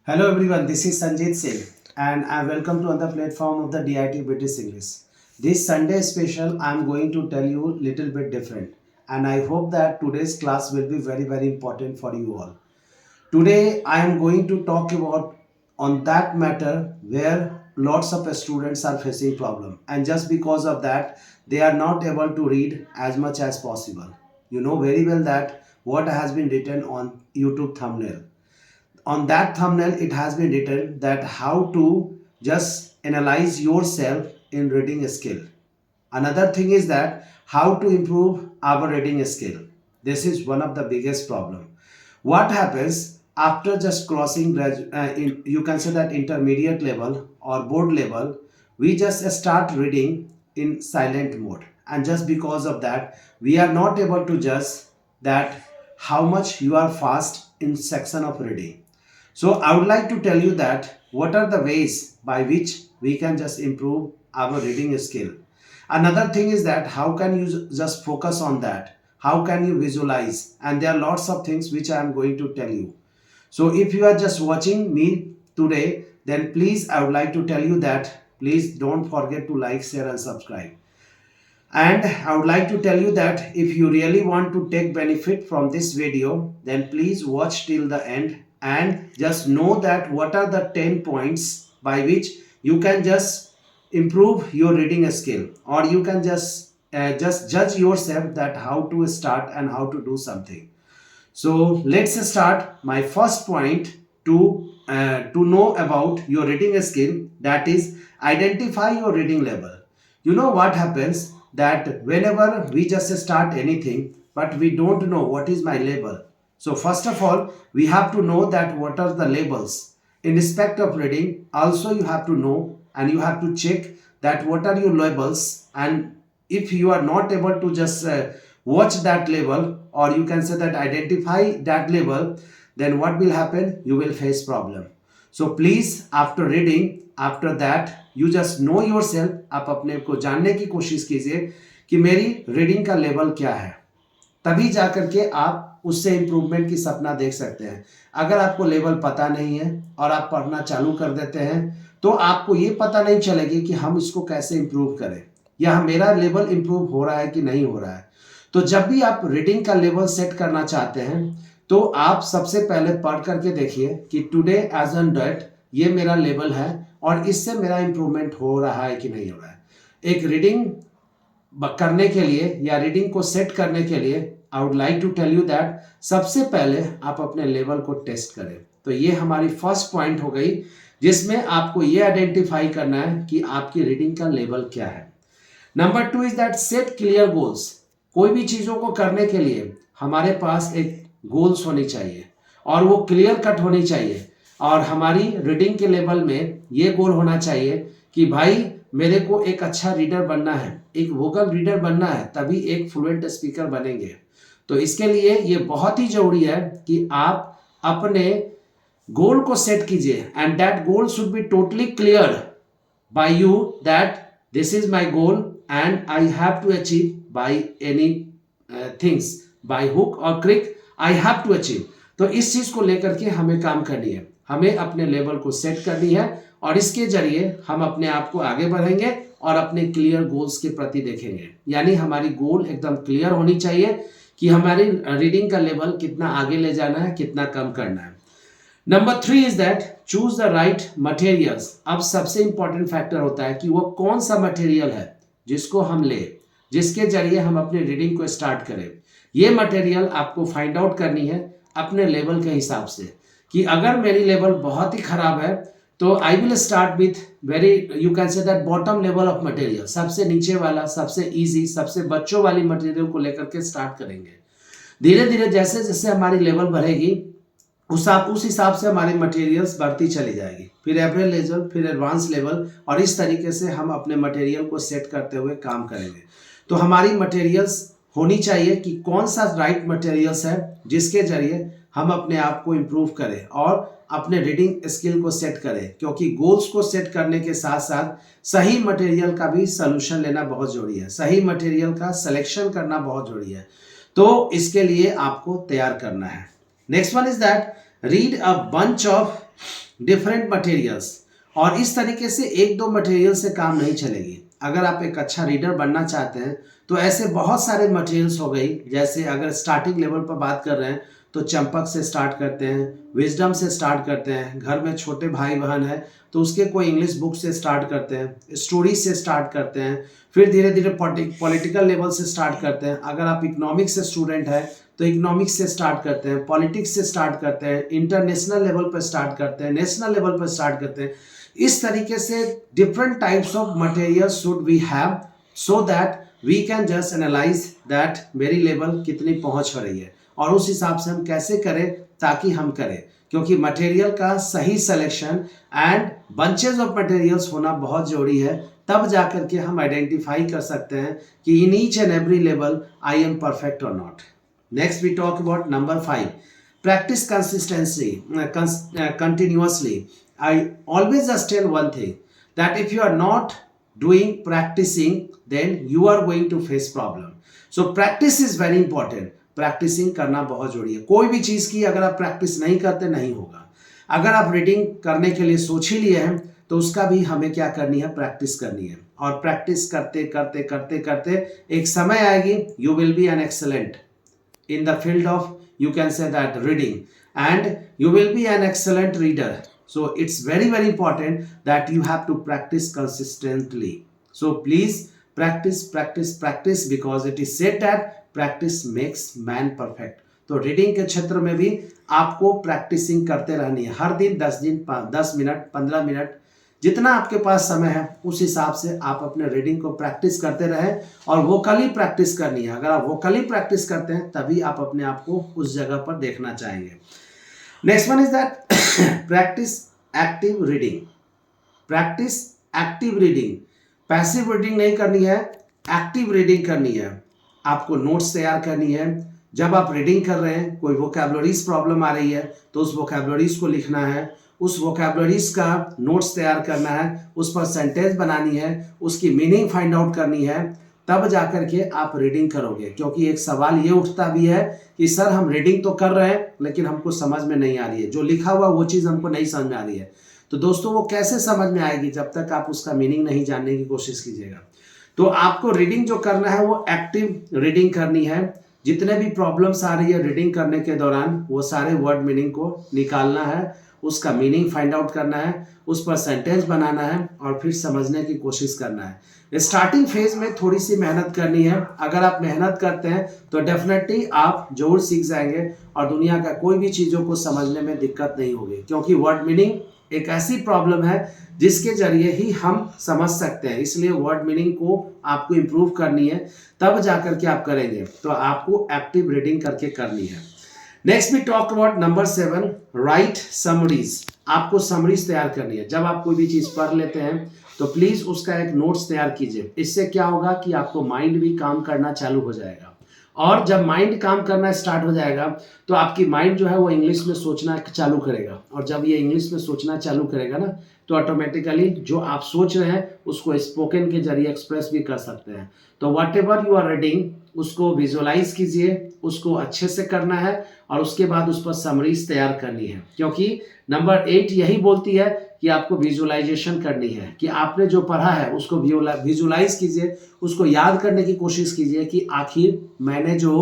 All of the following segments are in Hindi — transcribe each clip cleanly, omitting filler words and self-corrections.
Hello everyone, this is Sanjit Singh and I welcome to another platform of the DIT British English. This Sunday special I am going to tell you little bit different and I hope that today's class will be very important for you all. Today I am going to talk about on that matter where lots of students are facing problem and just because of that they are not able to read as much as possible. You know very well that what has been written on YouTube thumbnail. On that thumbnail it has been written that how to just analyze yourself in reading skill. Another thing is that how to improve our reading skill. This is one of the biggest problem. What happens after just crossing you can say that intermediate level or board level, we just start reading in silent mode and just because of that we are not able to judge that how much you are fast in section of reading. So I would like to tell you that what are the ways by which we can just improve our reading skill. Another thing is that how can you just focus on that? How can you visualize? And there are lots of things which I am going to tell you. So if you are just watching me today, then please I would like to tell you that please don't forget to like, share and subscribe. And I would like to tell you that if you really want to take benefit from this video, then please watch till the end and just know that what are the 10 points by which you can just improve your reading skill, or you can just judge yourself that how to start and how to do something. So let's start. My first point to know about your reading skill, that is identify your reading level. You know what happens that whenever we just start anything but we don't know what is my label. So first of all we have to know that what are the labels in respect of reading. Also you have to know and you have to check that what are your labels, and if you are not able to just watch that label, or you can say that identify that label, then what will happen, you will face problem. So please after reading, after that you just know yourself. आप अपने को जानने की कोशिश कीजिए कि मेरी रीडिंग का लेवल क्या है, तभी जाकर के आप उससे इम्प्रूवमेंट की सपना देख सकते हैं. अगर आपको लेवल पता नहीं है और आप पढ़ना चालू कर देते हैं तो आपको ये पता नहीं चलेगी कि हम इसको कैसे इम्प्रूव करें या मेरा लेवल इम्प्रूव हो रहा है कि नहीं हो रहा है. तो जब भी आप रीडिंग का लेवल सेट करना चाहते हैं तो आप सबसे पहले पढ़ करके देखिए कि टुडे एज ऑन डेट ये मेरा लेवल है और इससे मेरा इम्प्रूवमेंट हो रहा है कि नहीं हो रहा है. एक रीडिंग करने के लिए या रीडिंग को सेट करने के लिए I would like to tell you that सबसे पहले आप अपने लेवल को टेस्ट करें. तो ये हमारी फर्स्ट पॉइंट हो गई जिसमें आपको ये आइडेंटिफाई करना है कि आपकी रीडिंग का लेवल क्या है. Number 2 is that set clear goals. कोई भी चीज़ों को करने के लिए हमारे पास एक गोल्स होनी चाहिए और वो क्लियर कट होनी चाहिए. और हमारी रीडिंग के लेवल में ये गोल होना चाहिए कि भाई मेरे को एक अच्छा रीडर बनना है, एक वोकल रीडर बनना है, तभी एक फ्लुएंट स्पीकर बनेंगे. तो इसके लिए ये बहुत ही जरूरी है कि आप अपने गोल को सेट कीजिए and that goal should be totally clear by you that this is my goal and I have to achieve by any things, by hook और crook I have to achieve. तो इस चीज को लेकर के हमें काम करनी है, हमें अपने लेवल को सेट करनी है और इसके जरिए हम अपने आप को आगे बढ़ेंगे और अपने क्लियर गोल्स के प्रति देखेंगे. यानी हमारी गोल एकदम क्लियर होनी चाहिए कि हमारी रीडिंग का लेवल कितना आगे ले जाना है, कितना कम करना है. Number 3 is that choose the right materials. अब सबसे इंपॉर्टेंट फैक्टर होता है कि वो कौन सा मटेरियल है जिसको हम ले, जिसके जरिए हम अपने रीडिंग को स्टार्ट करें. ये मटेरियल आपको फाइंड आउट करनी है अपने लेवल के हिसाब से कि अगर मेरी लेवल बहुत ही खराब है तो I will start with very you can say that bottom level of material. सबसे नीचे वाला, सबसे इजी, सबसे बच्चों वाली मटेरियल को लेकर के स्टार्ट करेंगे. धीरे धीरे जैसे जैसे हमारी लेवल बढ़ेगी उस हिसाब से हमारी मटेरियल्स बढ़ती चली जाएगी, फिर एवरेज लेवल, फिर एडवांस लेवल, और इस तरीके से हम अपने मटेरियल को सेट करते हुए काम करेंगे. तो हमारी मटेरियल्स होनी चाहिए कि कौन सा राइट मटेरियल्स है जिसके जरिए हम अपने आप को इम्प्रूव करें और अपने रीडिंग स्किल को सेट करें. क्योंकि गोल्स को सेट करने के साथ साथ सही मटेरियल का भी सॉल्यूशन लेना बहुत जरूरी है, सही मटेरियल का सिलेक्शन करना बहुत जरूरी है. तो इसके लिए आपको तैयार करना है. Next one is that read a bunch of different materials, और इस तरीके से एक दो मटेरियल से काम नहीं चलेगी। अगर आप एक अच्छा रीडर बनना चाहते हैं तो ऐसे बहुत सारे मटेरियल्स हो गई। जैसे अगर स्टार्टिंग लेवल पर बात कर रहे हैं तो चंपक से स्टार्ट करते हैं, विजडम से स्टार्ट करते हैं, घर में छोटे भाई बहन है तो उसके कोई इंग्लिश बुक से स्टार्ट करते हैं, स्टोरी से स्टार्ट करते हैं, फिर धीरे धीरे पॉलिटिकल लेवल से स्टार्ट करते हैं। अगर आप इकोनॉमिक्स से स्टूडेंट है तो इकोनॉमिक्स से स्टार्ट करते हैं, पॉलिटिक्स से स्टार्ट करते हैं, इंटरनेशनल लेवल पर स्टार्ट करते हैं, नेशनल लेवल पर स्टार्ट करते हैं। इस तरीके से different types of material should we have so that we can just analyse that मेरी लेवल कितनी पहुंच हो रही है, और उस हिसाब से हम कैसे करें ताकि हम करें। क्योंकि मटेरियल का सही selection and bunches of materials होना बहुत जरूरी है, तब जाकर के हम आइडेंटिफाई कर सकते हैं कि in each and every level I am perfect और not. Next we talk about number 5, practice continuously. I always just tell one thing, that if you are not doing practicing, then you are going to face problem. So practice is very important. Practicing करना बहुत जरूरी है। कोई भी चीज की अगर आप प्रैक्टिस नहीं करते नहीं होगा। अगर आप रीडिंग करने के लिए सोच ही लिए हैं तो उसका भी हमें क्या करनी है, प्रैक्टिस करनी है। और प्रैक्टिस करते करते करते करते एक समय आएगी, you will be an excellent in the field of, you can say that, reading, and you will be an excellent reader. So it's very very important that you have to practice consistently. So please practice practice practice, because it is said that practice makes man perfect. तो रीडिंग के क्षेत्र में भी आपको प्रैक्टिसिंग करते रहनी है। हर दिन 10 मिनट 15 मिनट जितना आपके पास समय है उस हिसाब से आप अपने रीडिंग को प्रैक्टिस करते रहें, और वोकली प्रैक्टिस करनी है। अगर आप वोकली प्रैक्टिस करते हैं तभी आप अपने आप को उस जगह पर देखना चाहेंगे। Next one is that practice active reading. Practice active reading, passive reading नहीं करनी है, एक्टिव रीडिंग करनी है। आपको नोट्स तैयार करनी है। जब आप रीडिंग कर रहे हैं, कोई वोकैबुलरीज प्रॉब्लम आ रही है तो उस वोकैबुलरीज को लिखना है, उस वोकैबुलरीज का नोट्स तैयार करना है, उस पर सेंटेंस बनानी है, उसकी मीनिंग फाइंड आउट करनी है, तब जाकर के आप रीडिंग करोगे। क्योंकि एक सवाल ये उठता भी है कि सर हम रीडिंग तो कर रहे हैं लेकिन हमको समझ में नहीं आ रही है, जो लिखा हुआ वो चीज़ हमको नहीं समझ में आ रही है। तो दोस्तों वो कैसे समझ में आएगी जब तक आप उसका मीनिंग नहीं जानने की कोशिश कीजिएगा। तो आपको रीडिंग जो करना है वो एक्टिव रीडिंग करनी है। जितने भी प्रॉब्लम्स आ रही है रीडिंग करने के दौरान वो सारे वर्ड मीनिंग को निकालना है, उसका मीनिंग फाइंड आउट करना है, उस पर सेंटेंस बनाना है और फिर समझने की कोशिश करना है। स्टार्टिंग फेज में थोड़ी सी मेहनत करनी है। अगर आप मेहनत करते हैं तो डेफिनेटली आप जरूर सीख जाएंगे और दुनिया का कोई भी चीज़ों को समझने में दिक्कत नहीं होगी। क्योंकि वर्ड मीनिंग एक ऐसी प्रॉब्लम है जिसके जरिए ही हम समझ सकते हैं, इसलिए वर्ड मीनिंग को आपको इम्प्रूव करनी है, तब जाकर के आप करेंगे। तो आपको एक्टिव रीडिंग करके करनी है। Next we talk about number 7, write summaries. आपको समरीज तैयार करनी है। जब आप कोई भी चीज़ पढ़ लेते हैं तो प्लीज़ उसका एक नोट्स तैयार कीजिए। इससे क्या होगा कि आपको माइंड भी काम करना चालू हो जाएगा, और जब माइंड काम करना स्टार्ट हो जाएगा तो आपकी माइंड जो है वो इंग्लिश में सोचना चालू करेगा, और जब ये इंग्लिश में सोचना चालू करेगा ना तो ऑटोमेटिकली जो आप सोच रहे हैं उसको स्पोकन के जरिए एक्सप्रेस भी कर सकते हैं। तो whatever you are reading उसको विजुअलाइज कीजिए, उसको अच्छे से करना है और उसके बाद उस पर समरीज तैयार करनी है। क्योंकि नंबर 8 यही बोलती है कि आपको विजुअलाइजेशन करनी है, कि आपने जो पढ़ा है उसको विजुअलाइज कीजिए, उसको याद करने की कोशिश कीजिए कि आखिर मैंने जो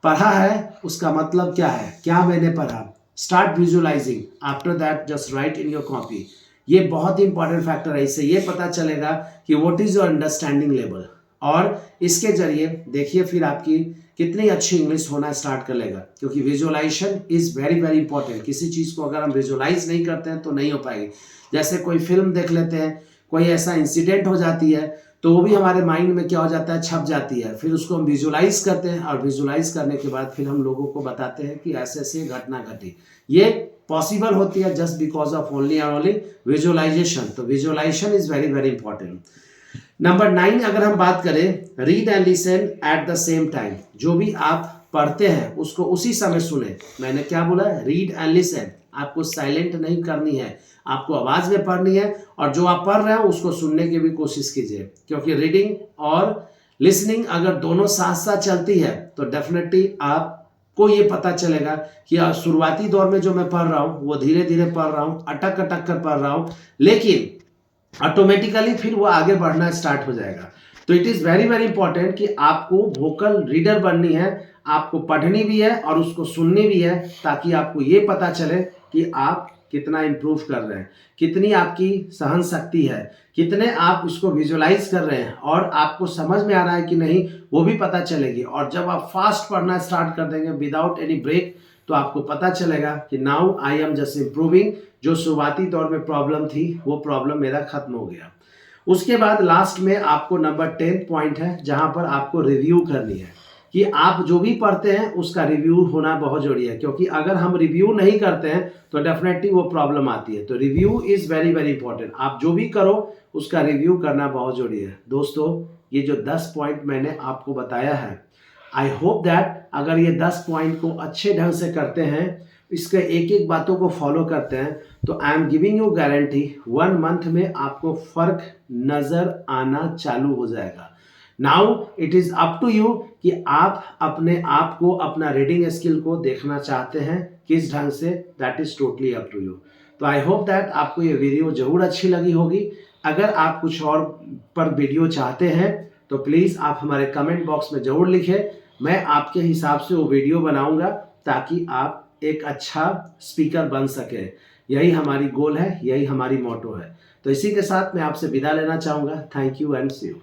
पढ़ा है उसका मतलब क्या है, क्या मैंने पढ़ा। Start visualising, after that just right in your copy. ये बहुत ही इंपॉर्टेंट फैक्टर है। इससे ये पता चलेगा कि what is your understanding level, और इसके जरिए देखिए फिर आपकी कितनी अच्छी इंग्लिश होना स्टार्ट कर लेगा। क्योंकि visualisation is very very important. किसी चीज़ को अगर हम विजुअलाइज नहीं करते हैं तो नहीं हो पाएगी। जैसे कोई फिल्म देख लेते हैं, कोई ऐसा इंसिडेंट हो जाती है तो वो भी हमारे माइंड में क्या हो जाता है, छप जाती है। फिर उसको हम विजुअलाइज करते हैं और विजुअलाइज करने के बाद फिर हम लोगों को बताते हैं कि ऐसे ऐसे घटना घटी। ये पॉसिबल होती है just because of only and only visualisation. तो visualisation is very very important. Number 9 अगर हम बात करें, read and listen at the same time. जो भी आप पढ़ते हैं उसको उसी समय सुने। मैंने क्या बोला, रीड एंड लिसन। आपको साइलेंट नहीं करनी है, आपको आवाज में पढ़नी है, और जो आप पढ़ रहे हैं उसको सुनने की भी कोशिश कीजिए। क्योंकि रीडिंग और लिसनिंग अगर दोनों साथ साथ चलती है तो डेफिनेटली आप आपको ये पता चलेगा कि शुरुआती दौर में जो मैं पढ़ रहा हूँ वो धीरे धीरे पढ़ रहा हूँ, अटक अटक कर पढ़ रहा हूँ, लेकिन ऑटोमेटिकली फिर वो आगे बढ़ना स्टार्ट हो जाएगा। तो it is very very important कि आपको वोकल रीडर बननी है, आपको पढ़नी भी है और उसको सुननी भी है, ताकि आपको ये पता चले कि आप कितना इम्प्रूव कर रहे हैं, कितनी आपकी सहन शक्ति है, कितने आप इसको विजुलाइज कर रहे हैं और आपको समझ में आ रहा है कि नहीं, वो भी पता चलेगी। और जब आप फास्ट पढ़ना स्टार्ट कर देंगे विदाउट एनी ब्रेक, तो आपको पता चलेगा कि now I am just improving. जो शुरुआती दौर में प्रॉब्लम थी वो प्रॉब्लम मेरा खत्म हो गया। उसके बाद लास्ट में आपको नंबर 10 पॉइंट है जहां पर आपको रिव्यू करनी है कि आप जो भी पढ़ते हैं उसका रिव्यू होना बहुत जरूरी है, क्योंकि अगर हम रिव्यू नहीं करते हैं तो डेफिनेटली वो प्रॉब्लम आती है। तो review is very very important. आप जो भी करो उसका रिव्यू करना बहुत जरूरी है। दोस्तों, ये जो 10 पॉइंट मैंने आपको बताया है, आई होप दैट अगर ये 10 पॉइंट को अच्छे ढंग से करते हैं, इसके एक एक बातों को फॉलो करते हैं, तो I am giving you guarantee 1 month में आपको फर्क नज़र आना चालू हो जाएगा। Now it is up to you कि आप अपने आप को, अपना रीडिंग स्किल को देखना चाहते हैं किस ढंग से, that is totally up to you. तो आई होप दैट आपको ये वीडियो ज़रूर अच्छी लगी होगी। अगर आप कुछ और पर वीडियो चाहते हैं तो प्लीज़ आप हमारे कमेंट बॉक्स में ज़रूर लिखें, मैं आपके हिसाब से वो वीडियो बनाऊंगा ताकि आप एक अच्छा स्पीकर बन सके। यही हमारी गोल है, यही हमारी मोटो है। तो इसी के साथ मैं आपसे विदा लेना चाहूँगा। Thank you and see you.